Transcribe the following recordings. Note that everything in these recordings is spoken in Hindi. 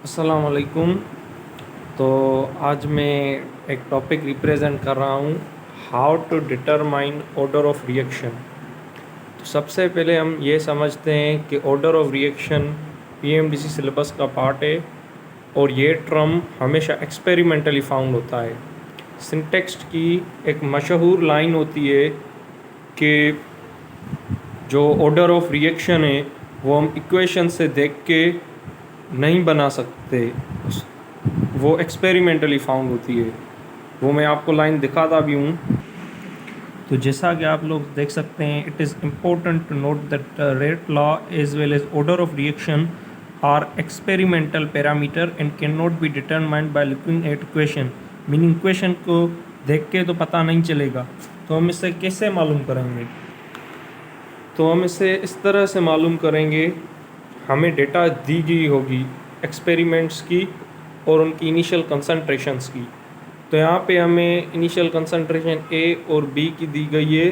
अस्सलाम वालेकुम। तो आज मैं एक टॉपिक रिप्रेजेंट कर रहा हूँ, how to determine order of reaction. तो सबसे पहले हम ये समझते हैं कि order of reaction PMDC syllabus का पार्ट है और ये टर्म हमेशा एक्सपेरिमेंटली फाउंड होता है। सिंटेक्स्ट की एक मशहूर लाइन होती है कि जो ऑर्डर ऑफ रिएक्शन है वो हम इक्वेशन से देख के नहीं बना सकते, वो एक्सपेरिमेंटली फाउंड होती है। वो मैं आपको लाइन दिखाता भी हूँ। तो जैसा कि आप लोग देख सकते हैं, it is important to note that rate law as well as order of reaction are experimental parameter and can not be determined by looking at equation. Meaning equation को देख के तो पता नहीं चलेगा। तो हम इसे कैसे मालूम करेंगे? तो हम इसे इस तरह से मालूम करेंगे, हमें डेटा दी गई होगी एक्सपेरिमेंट्स की और उनकी इनिशियल कंसंट्रेशंस की। तो यहाँ पे हमें इनिशियल कंसंट्रेशन ए और बी की दी गई है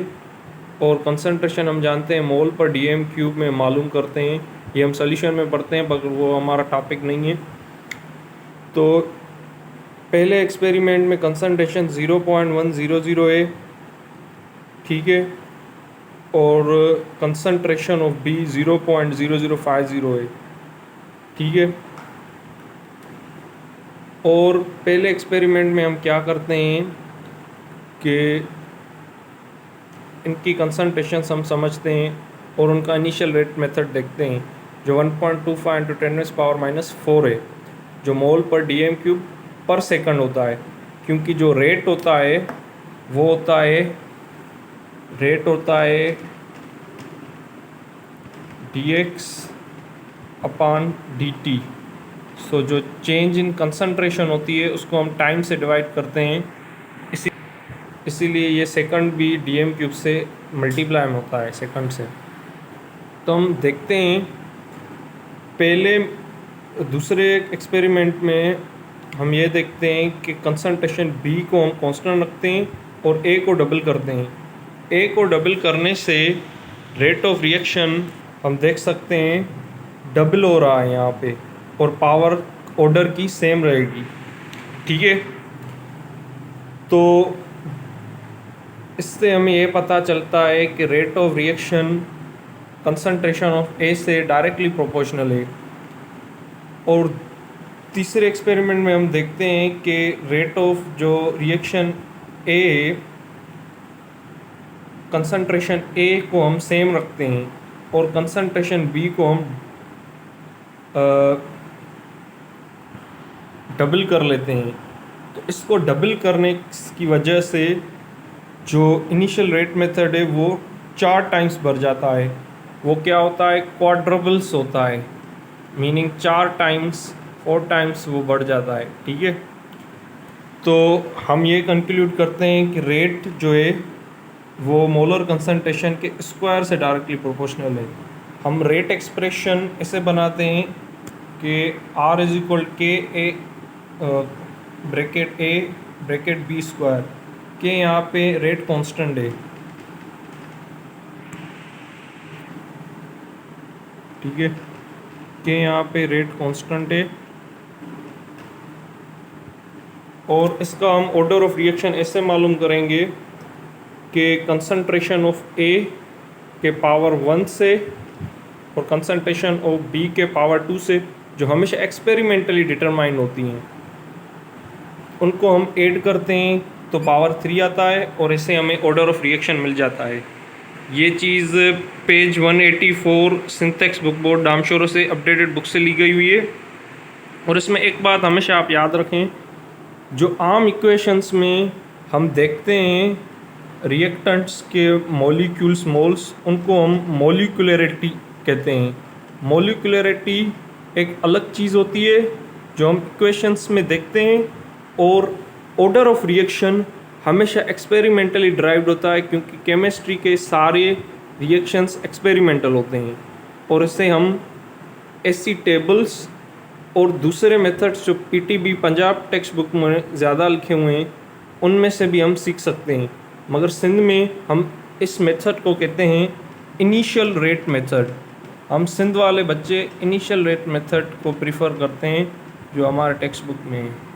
और कंसंट्रेशन हम जानते हैं मोल पर डीएम क्यूब में मालूम करते हैं। ये हम सोल्यूशन में पढ़ते हैं, मगर वो हमारा टॉपिक नहीं है। तो पहले एक्सपेरिमेंट में कंसंट्रेशन 0.100 है, ठीक है, और कंसंट्रेशन ऑफ बी 0.0050 है, ठीक है। और पहले एक्सपेरिमेंट में हम क्या करते हैं कि इनकी कंसंट्रेशंस हम समझते हैं और उनका इनिशियल रेट मेथड देखते हैं, जो 1.25 × 10⁻⁻⁴ है, जो मोल पर डीएम क्यूब पर सेकंड होता है। क्योंकि जो रेट होता है वो होता है dx/dt। सो जो चेंज इन कंसंट्रेशन होती है उसको हम टाइम से डिवाइड करते हैं, इसीलिए ये सेकंड भी डीएम क्यूब से मल्टीप्लाई होता है सेकंड से। तो हम देखते हैं, पहले दूसरे एक्सपेरिमेंट में हम ये देखते हैं कि कंसंट्रेशन बी को हम कांस्टेंट रखते हैं और ए को डबल करते हैं। ए को डबल करने से रेट ऑफ रिएक्शन हम देख सकते हैं डबल हो रहा है यहाँ पे, और पावर ऑर्डर की सेम रहेगी, ठीक है। तो इससे हमें ये पता चलता है कि rate of reaction concentration of A से डायरेक्टली प्रोपोर्शनल है। और तीसरे एक्सपेरिमेंट में हम देखते हैं कि रेट ऑफ जो रिएक्शन ए, कंसंट्रेशन ए को हम सेम रखते हैं और कंसंट्रेशन बी को हम डबल कर लेते हैं। तो इसको डबल करने की वजह से जो इनिशियल रेट मेथड है वो 4 टाइम्स बढ़ जाता है। वो क्या होता है? क्वाड्रबल्स होता है, मीनिंग 4 टाइम्स 4 टाइम्स वो बढ़ जाता है, ठीक है। तो हम ये कंक्लूड करते हैं कि रेट जो है वो मोलर कंसंट्रेशन के स्क्वायर से डायरेक्टली प्रोपोर्शनल है। हम रेट एक्सप्रेशन ऐसे बनाते हैं कि R = K bracket A bracket B square के, यहाँ पे रेट कांस्टेंट है, ठीक है, के यहाँ पे रेट कांस्टेंट है। और इसका हम ऑर्डर ऑफ रिएक्शन ऐसे मालूम करेंगे कि कंसंट्रेशन ऑफ ए के पावर 1 से और कंसंट्रेशन ऑफ बी के पावर 2 से, जो हमेशा एक्सपेरिमेंटली डिटरमाइन होती हैं, उनको हम ऐड करते हैं तो पावर 3 आता है और इससे हमें ऑर्डर ऑफ रिएक्शन मिल जाता है। ये चीज़ पेज 184 सिंथेक्स बुक बोर्ड डामशोरो से अपडेटेड बुक से ली गई हुई है। और इसमें एक बात हमेशा आप याद रखें, जो आम इक्वेशंस में हम देखते हैं रिएक्टेंट्स के मॉलिक्यूल्स मोल्स, उनको हम मॉलिक्यूलरिटी कहते हैं। मॉलिक्यूलरिटी एक अलग चीज़ होती है जो हम इक्वेशंस में देखते हैं, और ऑर्डर ऑफ रिएक्शन हमेशा एक्सपेरिमेंटली ड्राइव्ड होता है, क्योंकि केमिस्ट्री के सारे रिएक्शंस एक्सपेरिमेंटल होते हैं। और इससे हम ऐसी टेबल्स और दूसरे मेथड्स जो पीटीबी पंजाब टेक्स्ट बुक में ज़्यादा लिखे हुए हैं उनमें से भी हम सीख सकते हैं। मगर सिंध में हम इस मेथड को कहते हैं इनिशियल रेट मेथड। हम सिंध वाले बच्चे इनिशियल रेट मेथड को प्रीफर करते हैं जो हमारे टेक्स्ट बुक में है।